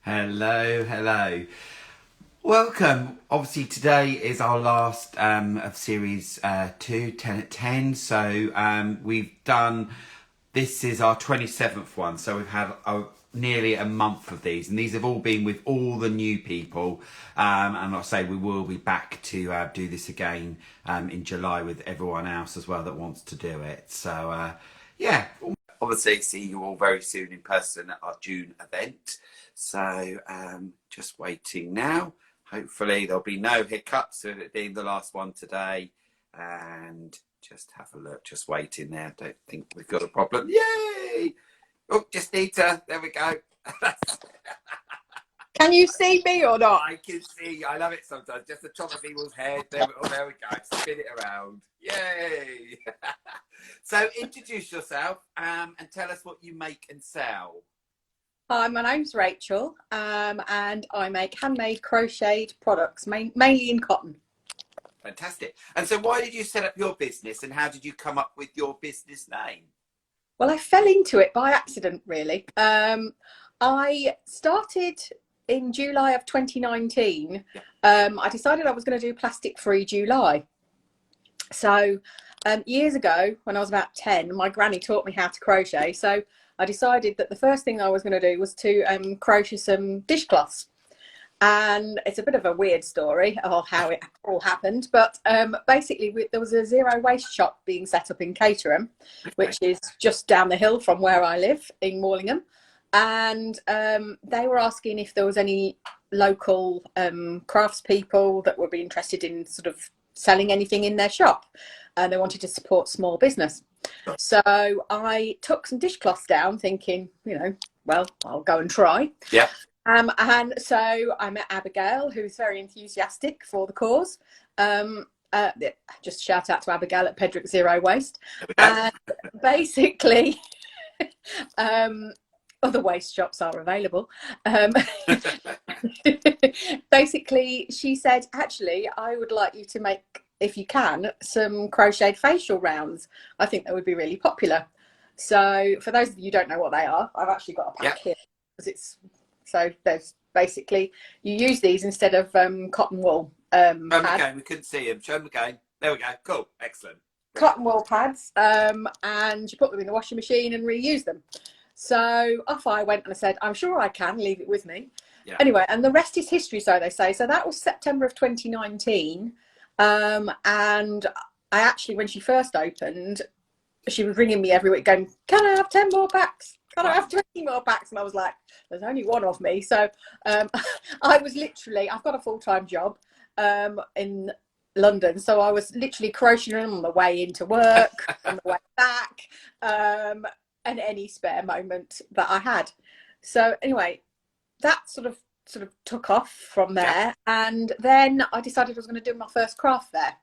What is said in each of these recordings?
Hello, hello. Welcome. Obviously, today is our last of series 2, 10 at 10. So we've done, this is our 27th one. So we've had nearly a month of these, and these have all been with all the new people. And I'll say we will be back to do this again in July with everyone else as well that wants to do it. So yeah, obviously see you all very soon in person at our June event. So just waiting now. Hopefully there'll be no hiccups with it being the last one today. And just have a look, just waiting there. Don't think we've got a problem. Yay! Oh, just need to, there we go. Can you see me or not? I can see, I love it sometimes. Just the top of people's head. There, oh, there we go. Spin it around. Yay! So introduce yourself and tell us what you make and sell. Hi, my name's Rachel, and I make handmade crocheted products, mainly in cotton. Fantastic. And so why did you set up your business and how did you come up with your business name? Well, I fell into it by accident, really. I started in July of 2019. I decided I was going to do plastic-free July. So years ago, when I was about 10, my granny taught me how to crochet. So I decided that the first thing I was going to do was to crochet some dishcloths. And it's a bit of a weird story of how it all happened. But basically, there was a zero waste shop being set up in Caterham, which is just down the hill from where I live in Morlingham. And they were asking if there was any local craftspeople that would be interested in sort of selling anything in their shop. And they wanted to support small business. So I took some dishcloths down thinking, you know, well, I'll go and try. Yeah. And so I met Abigail, who's very enthusiastic for the cause. Just shout out to Abigail at Pedrick Zero Waste. And basically, other waste shops are available. Basically, she said, actually, I would like you to make, if you can, some crocheted facial rounds. I think that would be really popular. So for those of you who don't know what they are, I've actually got a pack here. Because it's, so there's basically, you use these instead of cotton wool. Show them again, we couldn't see them. Show them again. There we go. Cool. Excellent. Cotton wool pads, and you put them in the washing machine and reuse them. So off I went and I said, I'm sure I can, leave it with me. Yeah. Anyway, and the rest is history, so they say. So that was September of 2019. And I actually, when she first opened, she was ringing me every week going, can I have 10 more packs? Can I have 20 more packs? And I was like, there's only one of me. So I was literally, I've got a full-time job in London. So I was literally crocheting on the way into work, on the way back, and any spare moment that I had. So anyway, that sort of took off from there. Yeah. And then I decided I was going to do my first craft fair.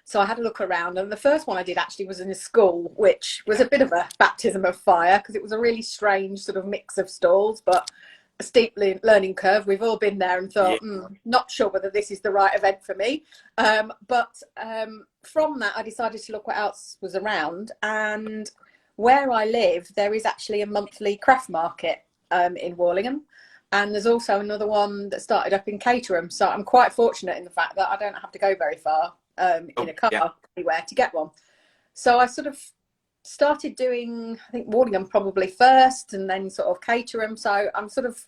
So I had a look around, and the first one I did actually was in a school, which was a bit of a baptism of fire because it was a really strange sort of mix of stalls, but a steep learning curve. We've all been there and thought, not sure whether this is the right event for me. But from that, I decided to look what else was around. And where I live, there is actually a monthly craft market in Morlingham. And there's also another one that started up in Caterham. So I'm quite fortunate in the fact that I don't have to go very far in a car anywhere to get one. So I sort of started doing, I think, Morlingham probably first and then sort of Caterham. So I'm sort of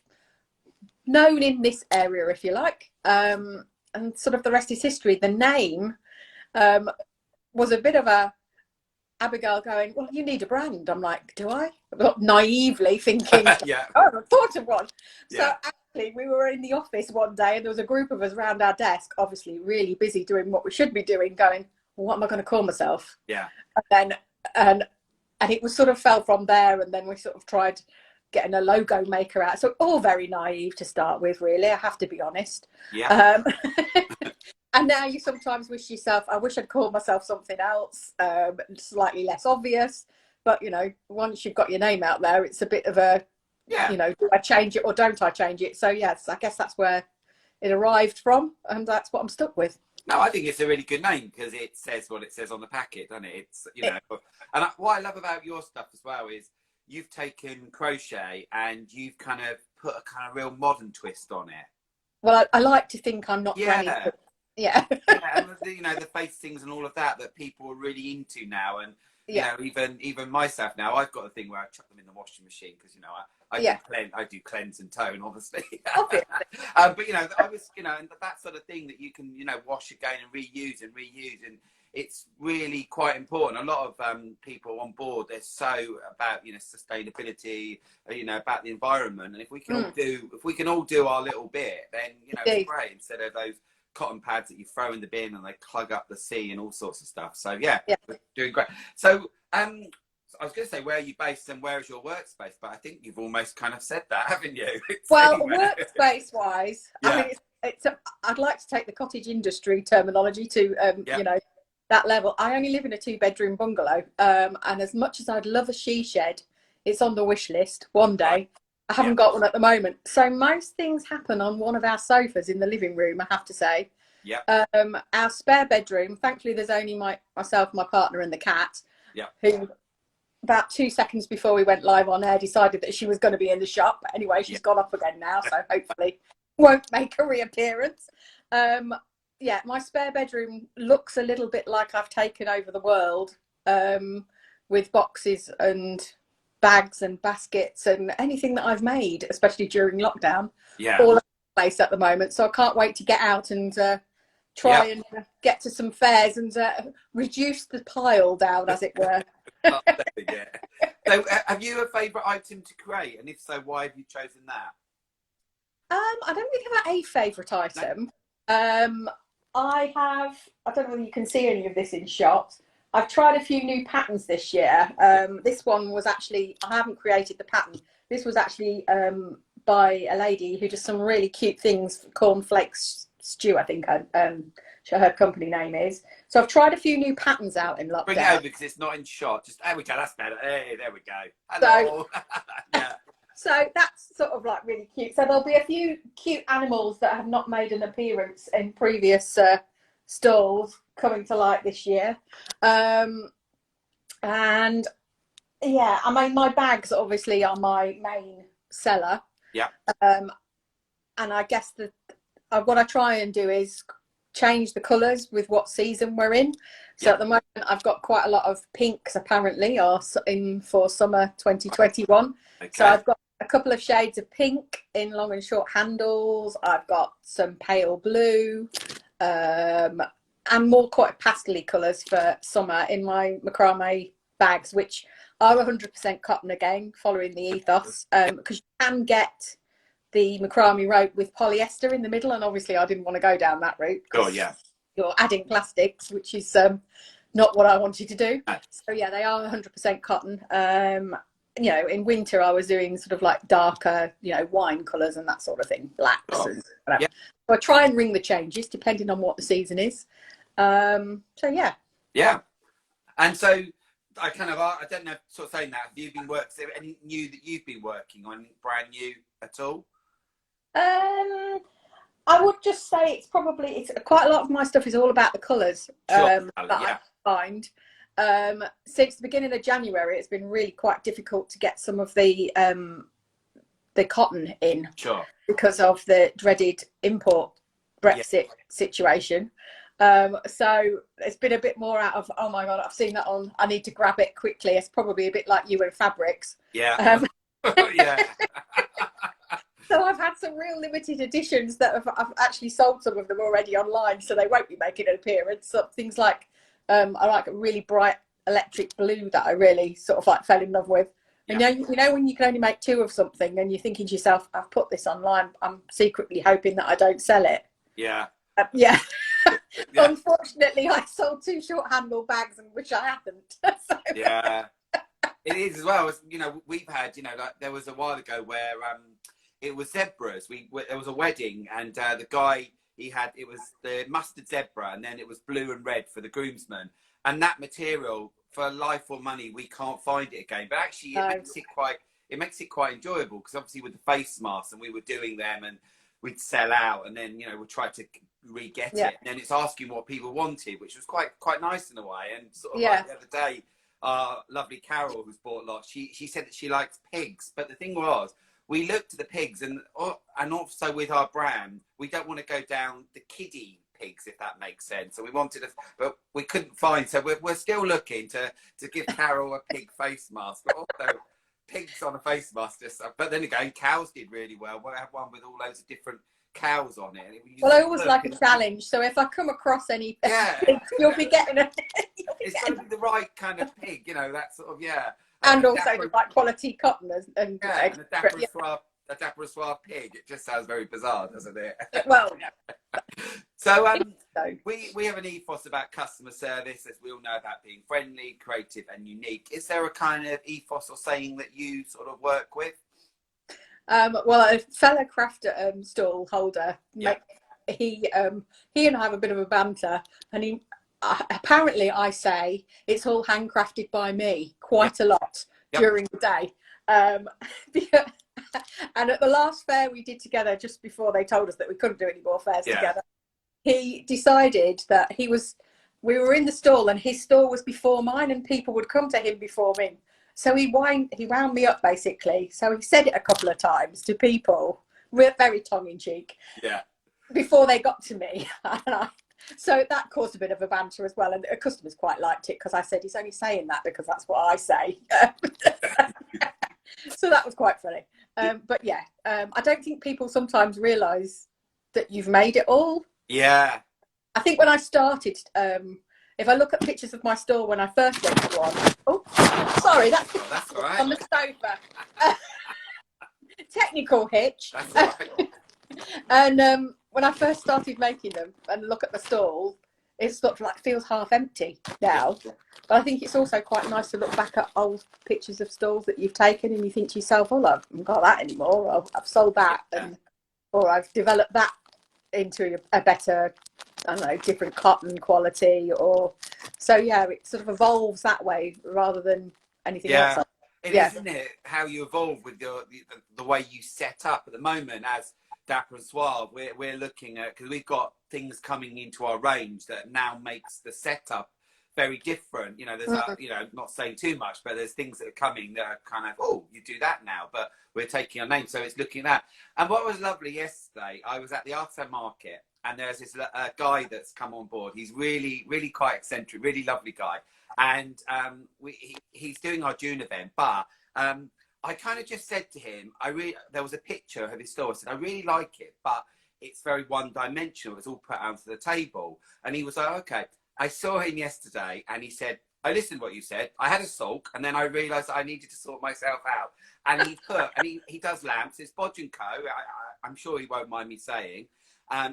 known in this area, if you like. And sort of the rest is history. The name was a bit of a Abigail going, well, you need a brand. I'm like, do I? Naively thinking, oh, I've thought of one. Yeah. So actually, we were in the office one day and there was a group of us around our desk, obviously really busy doing what we should be doing, going, well, what am I going to call myself? Yeah. And then, and it was sort of fell from there. And then we sort of tried getting a logo maker out. So all very naive to start with, really, I have to be honest. Yeah. And now you sometimes wish yourself, I wish I'd called myself something else, slightly less obvious. But, you know, once you've got your name out there, it's a bit of a, you know, do I change it or don't I change it? So, yes, I guess that's where it arrived from. And that's what I'm stuck with. No, I think it's a really good name because it says what it says on the packet, doesn't it? It's, you know, what I love about your stuff as well is you've taken crochet and you've kind of put a kind of real modern twist on it. Well, I like to think I'm not Yeah. granny. Yeah. Yeah, and you know, the face things and all of that people are really into now. And you Yeah. know, even myself now, I've got a thing where I chuck them in the washing machine because, you know, Yeah. I do cleanse and tone, obviously. Obviously. But you know, I was, you know, and that sort of thing that you can, you know, wash again and reuse, and it's really quite important. A lot of people on board, they're so about, you know, sustainability, you know, about the environment. And if we can all do our little bit, then, you know, it's great, instead of those cotton pads that you throw in the bin and they clog up the sea and all sorts of stuff. So yeah, we're doing great. So I was going to say, where are you based and where is your workspace? But I think you've almost kind of said that, haven't you? Well, workspace wise, yeah. I mean, I'd like to take the cottage industry terminology to you know, that level. I only live in a 2-bedroom bungalow, and as much as I'd love a she shed, it's on the wish list one day. Right. I haven't got one at the moment. So most things happen on one of our sofas in the living room, I have to say. Yeah. Our spare bedroom, thankfully there's only myself, my partner and the cat, who about 2 seconds before we went live on air decided that she was going to be in the shop. But anyway, she's gone off again now, so hopefully won't make a reappearance. Yeah, my spare bedroom looks a little bit like I've taken over the world, with boxes and bags and baskets and anything that I've made, especially during lockdown, all over the place at the moment. So I can't wait to get out and try and get to some fairs and reduce the pile down, as it were. So have you a favourite item to create, and if so, why have you chosen that? I don't really have a favourite item. No. I don't know whether you can see any of this in shot. I've tried a few new patterns this year. This one was actually, I haven't created the pattern. This was actually by a lady who does some really cute things, cornflakes stew, I think her company name is. So I've tried a few new patterns out in lockdown. Bring it over because it's not in shot. Just, there we go, that's better. Hey, there we go. Hello. So, so that's sort of like really cute. So there'll be a few cute animals that have not made an appearance in previous stalls coming to light this year. And yeah, I mean, my bags obviously are my main seller. Yeah. And I guess what I try and do is change the colours with what season we're in. So at the moment I've got quite a lot of pinks apparently are in for summer 2021. Okay. So I've got a couple of shades of pink in long and short handles. I've got some pale blue, and more quite pastel-y colours for summer in my macrame bags, which are 100% cotton again, following the ethos, because you can get the macrame rope with polyester in the middle, and obviously I didn't want to go down that route. Oh yeah, you're adding plastics, which is not what I wanted to do. So yeah, they are 100% cotton. You know, in winter I was doing sort of like darker, you know, wine colours and that sort of thing, blacks and whatever. Yeah. So I try and ring the changes depending on what the season is. So yeah. Yeah. And so I don't know, sort of saying that, have you been working, is there anything new that you've been working on, brand new at all? I would just say it's quite a lot of my stuff is all about the colours that I find. Since the beginning of January, it's been really quite difficult to get some of the cotton in, because of the dreaded import Brexit situation. So it's been a bit more out of, oh my god, I've seen that on, I need to grab it quickly. It's probably a bit like you and fabrics. Yeah. So I've had some real limited editions that I've actually sold some of them already online, so they won't be making an appearance. So things like I like a really bright electric blue that I really sort of like fell in love with. Yeah. And you know when you can only make 2 of something and you're thinking to yourself, I've put this online, I'm secretly hoping that I don't sell it. Yeah. Yeah. Unfortunately, I sold 2 short handle bags and wish I hadn't. So. Yeah. It is as well. You know, we've had, you know, like there was a while ago where it was zebras. There was a wedding, and the guy, it was the mustard zebra, and then it was blue and red for the groomsmen. And that material, for life or money, we can't find it again. But actually, it makes it quite enjoyable, because obviously with the face masks, and we were doing them, and we'd sell out, and then, you know, we'd try to re-get it. And then it's asking what people wanted, which was quite nice in a way. And sort of like the other day, lovely Carol, who's bought lots, she said that she likes pigs, but the thing was, we looked at the pigs, and also with our brand, we don't want to go down the kiddie pigs, if that makes sense. So we wanted to, but we couldn't find. So we're still looking to give Carol a pig face mask, but also pigs on a face mask. But then again, cows did really well. We had one with all loads of different cows on it. Well, I always like a challenge, so if I come across any pigs, you'll be getting a. It's got to be the right kind of pig, you know, that sort of and also the right quality cotton and a Dapper Suave pig. It just sounds very bizarre, doesn't it? Well, so we have an ethos about customer service, as we all know, about being friendly, creative, and unique. Is there a kind of ethos or saying that you sort of work with? Well, a fellow crafter stall holder, he and I have a bit of a banter, and apparently I say it's all handcrafted by me quite a lot during the day. And at the last fair we did together, just before they told us that we couldn't do any more fairs together, he decided that we were in the stall, and his stall was before mine, and people would come to him before me. So he wound me up, basically. So he said it a couple of times to people, very tongue-in-cheek, before they got to me. So that caused a bit of a banter as well. And the customers quite liked it, because I said, he's only saying that because that's what I say. So that was quite funny. But I don't think people sometimes realise that you've made it all. Yeah. I think when I started... if I look at pictures of my store when I first went to one, sorry, that's all right. On the sofa. Technical hitch. That's all right. And when I first started making them and look at the stall, it sort of like feels half empty now. But I think it's also quite nice to look back at old pictures of stalls that you've taken, and you think to yourself, I haven't got that anymore. I've sold that, or I've developed that into a better, I don't know, different cotton quality, or so it sort of evolves that way rather than anything else. Isn't it, how you evolve with the way you set up at the moment as Dapper Suave? We're looking at, because we've got things coming into our range that now makes the setup very different. You know, there's not saying too much, but there's things that are coming that are kind of, you do that now, but we're taking our name, so it's looking at that. And what was lovely yesterday, I was at the Artisan Market, and there's this guy that's come on board. He's really, really quite eccentric, really lovely guy. And he's doing our June event, but I kind of just said to him, there was a picture of his store. I said, I really like it, but it's very one-dimensional. It's all put onto the table. And he was like, okay. I saw him yesterday, and he said, I listened to what you said. I had a sulk, and then I realised I needed to sort myself out. And he does lamps. It's Bodge & Co. I'm sure he won't mind me saying.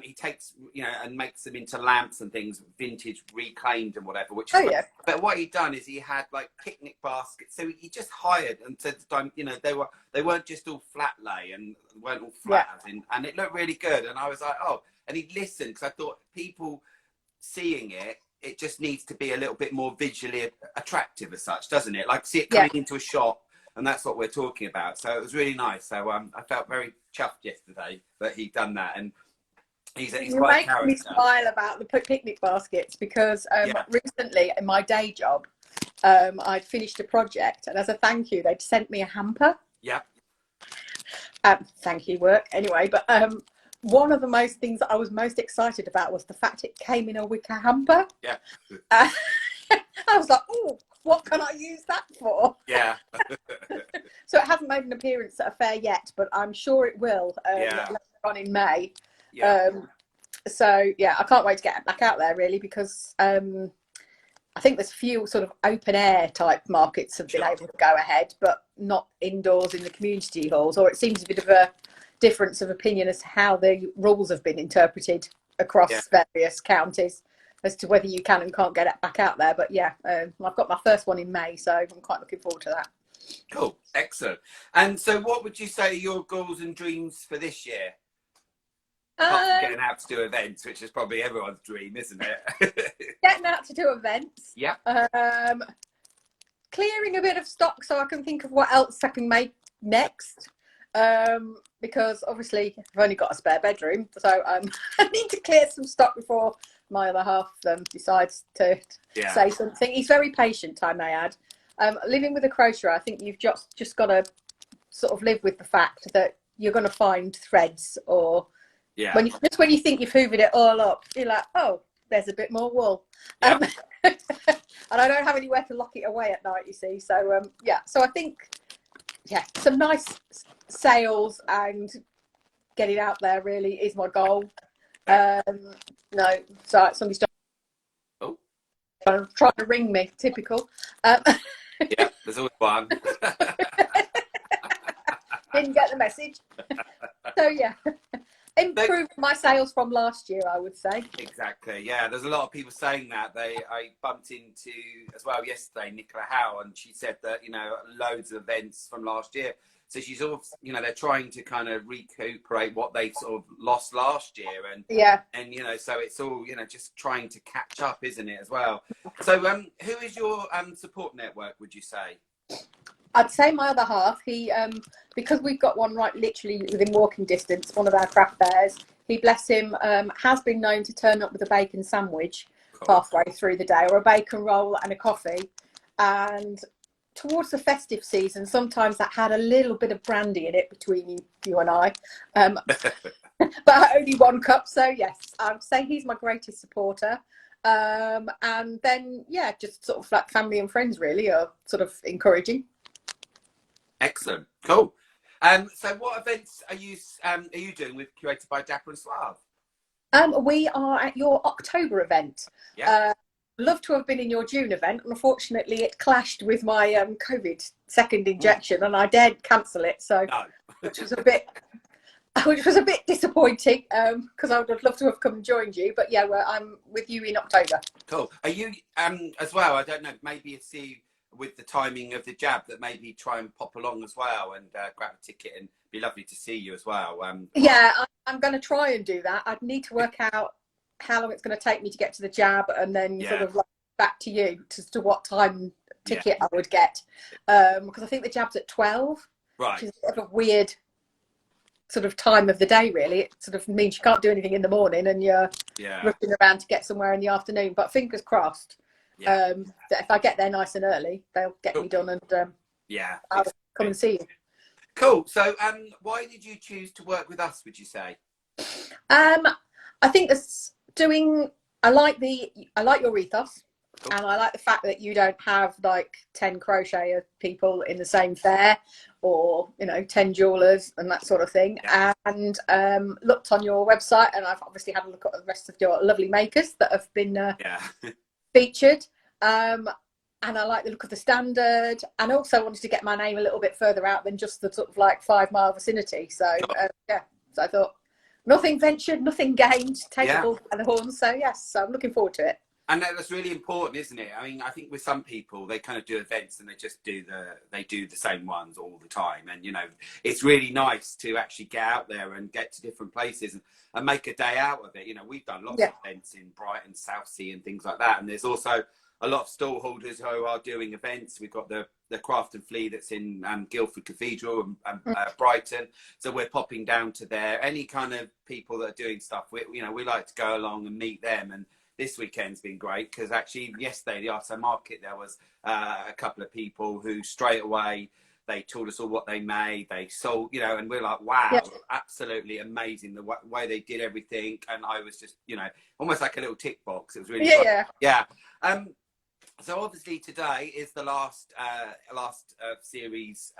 He takes, and makes them into lamps and things, vintage, reclaimed and whatever, which is But what he'd done is he had like picnic baskets. So he just hired and said, they weren't just all flat lay and weren't all flat, and it looked really good. And I was like, and he'd listen, because I thought people seeing it just needs to be a little bit more visually attractive as such, doesn't it? Like, see it coming into a shop, and that's what we're talking about. So it was really nice. So I felt very chuffed yesterday that he'd done that, and he's quite making me smile about the picnic baskets, because recently in my day job, I'd finished a project, and as a thank you, they'd sent me a hamper. Thank you work anyway, but one of the things that I was most excited about was the fact it came in a wicker hamper. I was like, what can I use that for? So it hasn't made an appearance at a fair yet, but I'm sure it will later on in May. So I can't wait to get back out there, really, because I think there's a few sort of open air type markets have been able to go ahead, but not indoors in the community halls, or it seems a bit of a difference of opinion as to how the rules have been interpreted across various counties as to whether you can and can't get it back out there. But I've got my first one in May, so I'm quite looking forward to that. Cool, excellent. And so what would you say are your goals and dreams for this year? Apart from getting out to do events, which is probably everyone's dream, isn't it? Getting out to do events. Clearing a bit of stock so I can think of what else I can make next. Because obviously I've only got a spare bedroom, so I need to clear some stock before my other half decides to say something. He's very patient, I may add. Living with a crocheter, I think you've just got to sort of live with the fact that you're going to find threads, or Yeah. when you think you've hoovered it all up, you're like, oh, there's a bit more wool. Yeah. And I don't have anywhere to lock it away at night, you see. So yeah, so I think, yeah, some nice sales and getting out there really is my goal. No, so somebody's trying to ring me. Typical. Yeah, there's always one. Didn't get the message. So yeah, improved my sales from last year, I would say. Exactly. Yeah, there's a lot of people saying that. I bumped into as well yesterday Nicola Howe, and she said that loads of events from last year. So she's all, they're trying to kind of recuperate what they sort of lost last year, and so it's all just trying to catch up, isn't it, as well? So who is your support network, would you say? I'd say my other half. He because we've got one right literally within walking distance, one of our craft bears. He, bless him, has been known to turn up with a bacon sandwich halfway through the day, or a bacon roll and a coffee. And towards the festive season, sometimes that had a little bit of brandy in it between you and I, but only 1 cup. So yes, I'd say he's my greatest supporter. And then just sort of like family and friends really are sort of encouraging. Excellent, cool. So what events are you doing with Curated by Dapper Suave? We are at your October event. Yeah. Love to have been in your June event. Unfortunately, it clashed with my COVID second injection, and I dared cancel it. So, which was a bit disappointing, because I would have loved to have come and joined you. But yeah, I'm with you in October. Cool. Are you as well? I don't know. Maybe see with the timing of the jab that maybe try and pop along as well and grab a ticket, and be lovely to see you as well. Yeah, I'm going to try and do that. I'd need to work out how long it's going to take me to get to the jab, and then sort of like back to you to what time ticket I would get, because I think the jab's at 12, right, which is a bit of a weird sort of time of the day really. It sort of means you can't do anything in the morning, and you're rushing around to get somewhere in the afternoon. But fingers crossed, that if I get there nice and early, they'll get me done, and I'll come and see you. Cool. So why did you choose to work with us, would you say? I think I like your ethos. Cool. And I like the fact that you don't have like 10 crocheter people in the same fair, or 10 jewelers and that sort of thing. And looked on your website, and I've obviously had a look at the rest of your lovely makers that have been featured. And I like the look of the standard, and also wanted to get my name a little bit further out than just the sort of like 5-mile vicinity. So so I thought, nothing ventured, nothing gained. Take the bull by the horns. So yes, so I'm looking forward to it. And that's really important, isn't it? I mean, I think with some people, they kind of do events and they just do the same ones all the time. And it's really nice to actually get out there and get to different places and make a day out of it. We've done lots of events in Brighton, Southsea, and things like that. And there's also a lot of stall holders who are doing events. We've got the Craft and Flea that's in Guildford Cathedral and Brighton. So we're popping down to there. Any kind of people that are doing stuff, we like to go along and meet them. And this weekend's been great, because actually yesterday, the Arto Market, there was a couple of people who straight away, they told us all what they made, they sold, and we're like, wow, absolutely amazing, the way they did everything. And I was just, almost like a little tick box. It was really fun. So obviously today is the last series,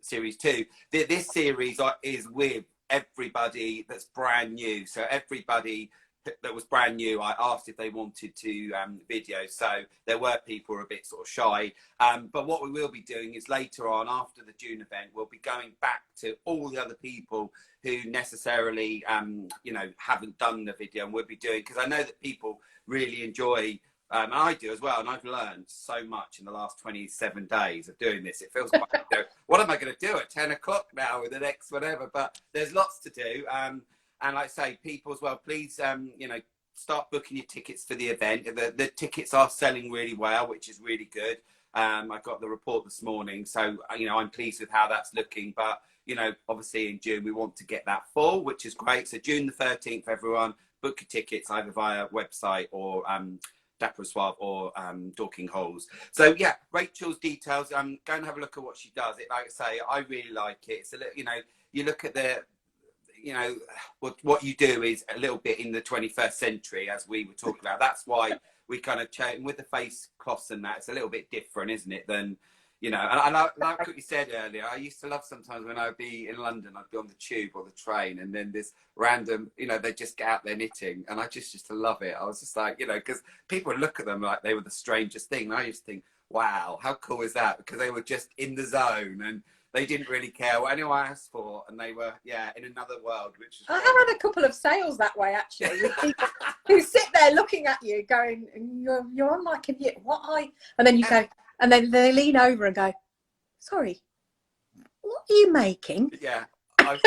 series 2. This series is with everybody that's brand new. So everybody that was brand new, I asked if they wanted to video. So there were people who were a bit sort of shy. But what we will be doing is later on, after the June event, we'll be going back to all the other people who necessarily, haven't done the video, and we'll be doing, because I know that people really enjoy, and I do as well, and I've learned so much in the last 27 days of doing this. It feels quite, what am I going to do at 10 o'clock now with the next whatever? But there's lots to do. And like I say, people as well, please, start booking your tickets for the event. The tickets are selling really well, which is really good. I got the report this morning, so, I'm pleased with how that's looking. But, obviously in June, we want to get that full, which is great. So June the 13th, everyone, book your tickets either via website or Dapper Suave or Dorking Holes. So yeah, Rachel's details. Go and have a look at what she does. It, like I say, I really like it. It's a little, you know, you look at the, you know, what you do is a little bit in the 21st century, as we were talking about. That's why we kind of change with the face cloths and that. It's a little bit different, isn't it, than, you know, and like what you said earlier, I used to love sometimes when I'd be in London, I'd be on the tube or the train, and then this random, you know, they just get out there knitting, and I just to love it. I was just like, you know, because people would look at them like they were the strangest thing. And I used to think, wow, how cool is that? Because they were just in the zone and they didn't really care what anyone asked for, and they were, yeah, in another world. Which is, I have had a couple of sales that way actually, with people who sit there looking at you, going, "You're on like a what and then you go, and then they lean over and go, "Sorry, what are you making?" Yeah, I've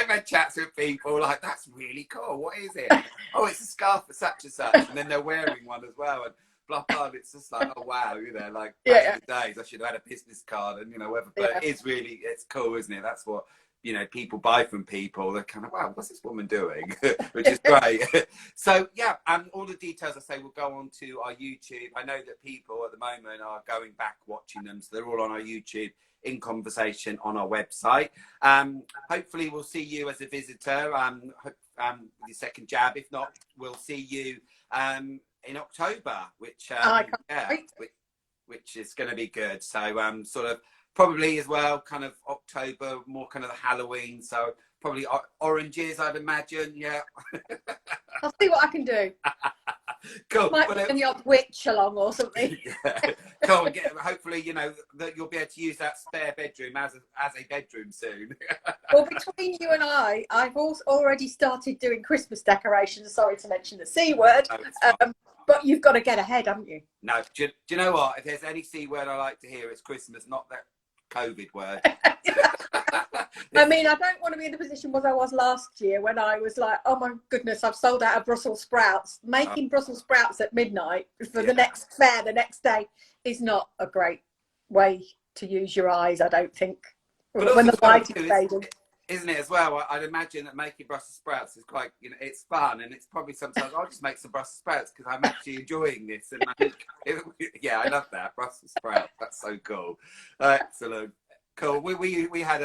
had chats with people like, "That's really cool. What is it?" "Oh, it's a scarf for such and such," and then they're wearing one as well, and blah blah. It's just like, oh wow, you know, like back in the days, I should have had a business card and, you know, whatever. But it is really, it's cool, isn't it? That's what, you know, people buy from people. They're kind of, wow, what's this woman doing? Which is great. So yeah, all the details, I say, will go on to our YouTube. I know that people at the moment are going back watching them, so they're all on our YouTube in conversation on our website. Hopefully we'll see you as a visitor with your second jab. If not, we'll see you in October, which which is going to be good. So sort of probably as well, kind of October, more kind of the Halloween. So probably oranges, I'd imagine. Yeah. I'll see what I can do. Cool. Might bring the odd witch along or something. Yeah. Cool. Hopefully, you know, that you'll be able to use that spare bedroom as a bedroom soon. Well, between you and I've also already started doing Christmas decorations. Sorry to mention the C word. But you've got to get ahead, haven't you? No. Do you know what? If there's any C word I like to hear, it's Christmas, not that COVID word. I mean, I don't want to be in the position as I was last year when I was like, oh my goodness, I've sold out of Brussels sprouts. Making Brussels sprouts at midnight for the next fair the next day is not a great way to use your eyes, I don't think. When the light is fading. Isn't it as well? I'd imagine that making Brussels sprouts is quite, you know, it's fun, and it's probably sometimes I'll just make some Brussels sprouts because I'm actually enjoying this. And I think, yeah, I love that Brussels sprouts. That's so cool. Excellent, cool. We had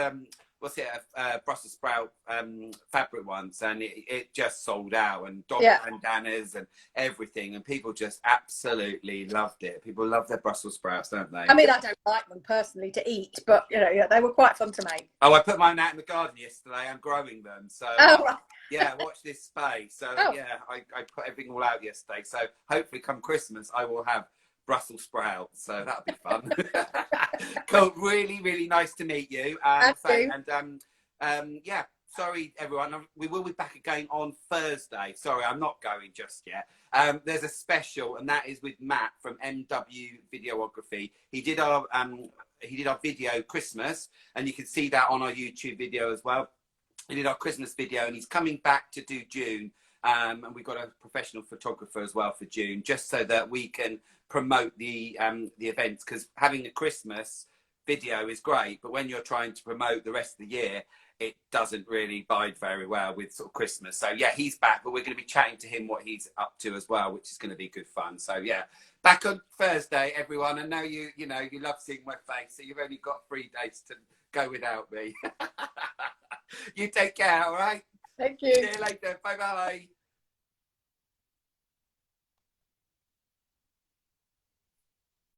Brussels sprout fabric once, and it just sold out, and dog bandanas and everything, and people just absolutely loved it. People love their Brussels sprouts, don't they? I mean, I don't like them personally to eat, but you know, they were quite fun to make. Oh, I put mine out in the garden yesterday. I'm growing them, so right. Yeah, watch this space. So yeah, I put everything all out yesterday. So hopefully, come Christmas, I will have Brussels sprouts, so that'll be fun. Cool. Really, really nice to meet you. Yeah, sorry everyone, we will be back again on Thursday. Sorry, I'm not going just yet. There's a special, and that is with Matt from MW Videography. He did our video Christmas, and you can see that on our YouTube video as well. He did our Christmas video, and he's coming back to do June. And we've got a professional photographer as well for June, just so that we can promote the events, because having a Christmas video is great, but when you're trying to promote the rest of the year, it doesn't really bide very well with sort of Christmas. So yeah, he's back, but we're going to be chatting to him what he's up to as well, which is going to be good fun. So yeah, back on Thursday, everyone. I know you know you love seeing my face, so you've only got 3 days to go without me. You take care, all right? Thank you. See you later. Bye bye.